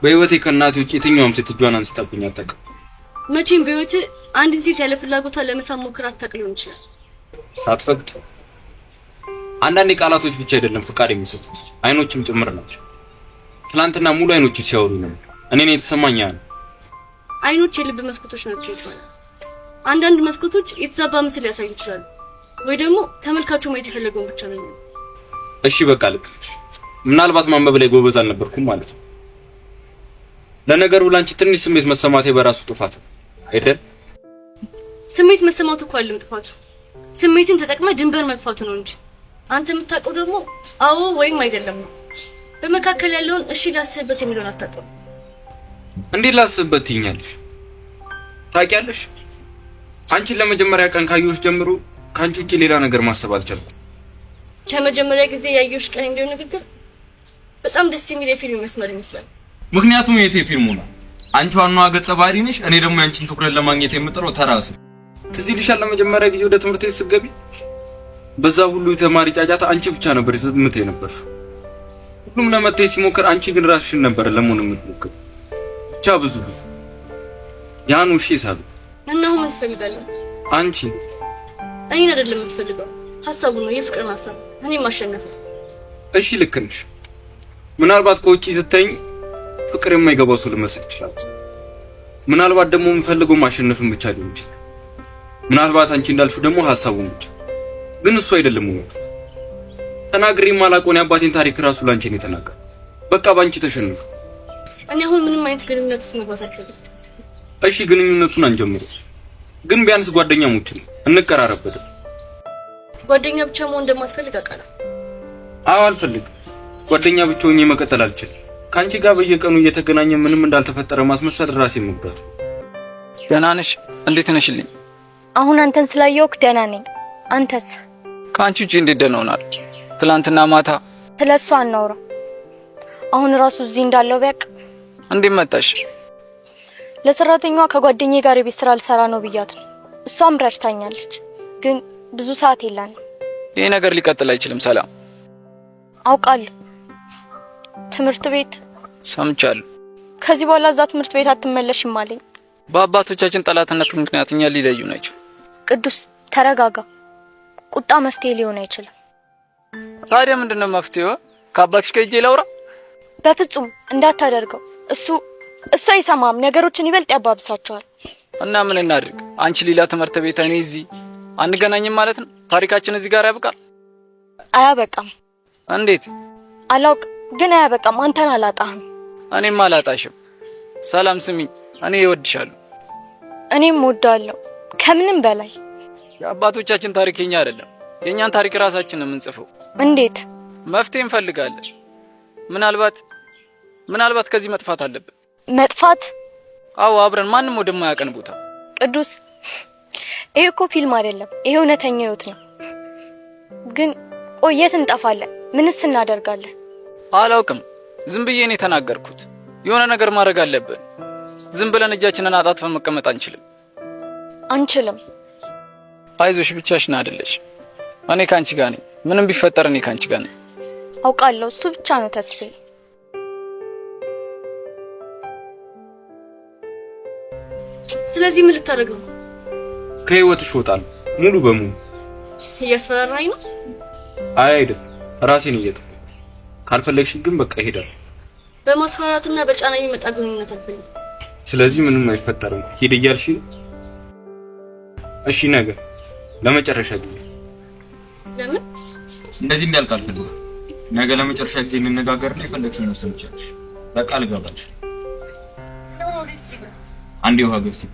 በህይወቴ ከእናቴ ውጪ የትኛውም ሴት እጇን አንስታብኝ አታውቅም። መቼም በህይወት አንድ ሴት ያለ ፍላጎቷ ለመሳም ሞክራ አታውቅም ይችላል። ሳትፈቅድ አንዳንዴ ቃላቶች ብቻ አይደለም ፍቃድ የሚሰጡት አይኖችም ጭምር ናቸው። ትላንትና ሙሉ አይኖች ሲያወሩ ነው እኔ የተሰማኝ ያ ነው። አይኖች የልብ መስኮቶች ናቸው ይባላል። አንዳንድ መስኮቶች የተዛባ ምስል ያሳዩ ይችላሉ ወይ ደግሞ ተመልካቹ ማየት የፈለገውን ብቻ ነው። እሺ በቃ ልክ ነሽ። ምናልባት ማንበብ ላይ ጎበዝ አልነበርኩም ማለት ነው። ለነገሩ ላንቺ ትንሽ ስሜት መሰማቴ በራሱ ጥፋት ነው አይደል? ስሜት መሰማቱ እኮ አይደለም ጥፋቱ፣ ስሜትን ተጠቅመ ድንበር መግፋቱ ነው እንጂ አንተ የምታውቀው ደግሞ አዎ ወይም አይደለም ነው። በመካከል ያለውን እሺ ላስብበት የሚለውን አታውቀው። እንዴት ላስብበት ትይኛለሽ? ታውቂያለሽ አንቺን ለመጀመሪያ ቀን ካየሁሽ ጀምሮ ካንቺ ውጪ ሌላ ነገር ማሰብ አልቻልኩም። ከመጀመሪያ ጊዜ ያየሁሽ ቀን እንደው ንግግር በጣም ደስ የሚል የፊልም መስመር ይመስላል። ምክንያቱም የቴ ፊልሙ ነው። አንቺ ዋናዋ ገጸ ባህሪ ነሽ፣ እኔ ደግሞ ያንቺን ትኩረት ለማግኘት የምጥረው ተራሱ። ትዝ ይልሻል ለመጀመሪያ ጊዜ ወደ ትምህርት ቤት ስትገቢ በዛ ሁሉ የተማሪ ጫጫታ አንቺ ብቻ ነበር ዝምት የነበርሽ። ሁሉም ለመተይ ሲሞክር አንቺ ግን ራስሽን ነበር ለመሆን የምትሞክር። ብቻ ብዙ ያን ውሺ ሳብ እና ምን ትፈልጋለህ አንቺ? እኔን አይደለም የምትፈልገው፣ ሐሳቡ ነው የፍቅር ሐሳብ። እኔ ማሸነፍ። እሺ ልክ ነሽ። ምናልባት ከውጪ ስትተኝ ፍቅር የማይገባው ሰው ልመስል ይችላል። ምናልባት ደግሞ የምፈልገው ማሸነፍን ብቻ ሊሆን ይችላል። ምናልባት አንቺ እንዳልሽው ደግሞ ሐሳቡን ብቻ። ግን እሱ አይደለም እውነቱ። ተናግሬ ማላቆን የአባቴን ታሪክ ራሱ ላንቺ ነው የተናገረው። በቃ ባንቺ ተሸነፈ። እኔ አሁን ምንም አይነት ግንኙነት ውስጥ መግባት አልፈልግም። እሺ ግንኙነቱን አንጀምር፣ ግን ቢያንስ ጓደኛሞች ነው እንቀራረበደ። ጓደኛ ብቻ መሆን እንደማትፈልግ አውቃለሁ። አዎ አልፈልግም። ጓደኛ ብቻ ሆኜ መቀጠል አልችልም። ካንቺ ጋር በየቀኑ እየተገናኘ ምንም እንዳልተፈጠረ ማስመሰል ራሴ መጉዳት። ደህና ነሽ? እንዴት ነሽልኝ? አሁን አንተን ስላየሁክ ደህና ነኝ። አንተስ? ካንቺ ውጪ እንዴት ደህና ሆናል? ትላንትና ማታ ስለሱ አናውራ። አሁን ራሱ እዚህ እንዳለው ቢያቅ። እንዴት መጣሽ? ለሰራተኛዋ ከጓደኛዬ ጋር የቤት ስራ ልሰራ ነው ብያት ነው። እሷም ረድታኛለች፣ ግን ብዙ ሰዓት የለንም። ይሄ ነገር ሊቀጥል አይችልም። ሰላም አውቃለሁ። ትምህርት ቤት ሰምቻለሁ። ከዚህ በኋላ እዛ ትምህርት ቤት አትመለሽም አለኝ። በአባቶቻችን ጠላትነት ምክንያት እኛ ሊለዩ ናቸው። ቅዱስ ተረጋጋ። ቁጣ መፍትሄ ሊሆን አይችልም። ታዲያ ምንድነው መፍትሄው? ከአባትሽ ጋር ሂጅ ላውራ? በፍጹም እንዳታደርገው። እሱ አይሰማም። ነገሮችን ይበልጥ ያባብሳቸዋል። እና ምን እናድርግ? አንቺ ሌላ ትምህርት ቤት፣ እኔ እዚህ አንገናኝም ማለት ነው? ታሪካችን እዚህ ጋር ያበቃል? አያበቃም። እንዴት? አላውቅ፣ ግን አያበቃም። አንተን አላጣህም። እኔም አላጣሽም። ሰላም ስሚኝ፣ እኔ እወድሻለሁ። እኔም እወዳለሁ ከምንም በላይ። የአባቶቻችን ታሪክ የኛ አይደለም፣ የኛን ታሪክ ራሳችን ነው የምንጽፈው። እንዴት? መፍትሄ እንፈልጋለን። ምናልባት ከዚህ መጥፋት አለብን። መጥፋት? አዎ፣ አብረን ማንም ወደማያውቀን ቦታ። ቅዱስ፣ ይሄ እኮ ፊልም አይደለም፣ ይሄ እውነተኛ ህይወት ነው። ግን ቆየት እንጠፋለን? ምንስ እናደርጋለን? አላውቅም። ዝም ብዬ ነው የተናገርኩት። የሆነ ነገር ማድረግ አለብን። ዝም ብለን እጃችንን አጣጥፈን መቀመጥ አንችልም። አይዞሽ፣ ብቻሽን አይደለሽ። እኔ ካንቺ ጋር ነኝ። ምንም ቢፈጠር እኔ ካንቺ ጋር ነኝ። አውቃለሁ። እሱ ብቻ ነው ተስፋዬ። ስለዚህ ምን ልታደርግ ነው? ከህይወትሽ እወጣለሁ ሙሉ በሙሉ። እያስፈራራኝ ነው? አይ አይደለም፣ ራሴን እየጠበቅኩ። ካልፈለግሽ ግን በቃ እሄዳለሁ። በማስፈራራትና በጫና የሚመጣ ግንኙነት አልፈልግም። ስለዚህ ምንም አይፈጠርም። ሂድ እያልሽ? እሺ፣ ነገ ለመጨረሻ ጊዜ። ለምን? እንደዚህ እንዳልክ አልፈልግም። ነገ ለመጨረሻ ጊዜ እንነጋገርና የፈለግሽውን መወሰን ትችያለሽ። በቃ ልገባልሽ። አንዴ ውሃ ገዝተሽ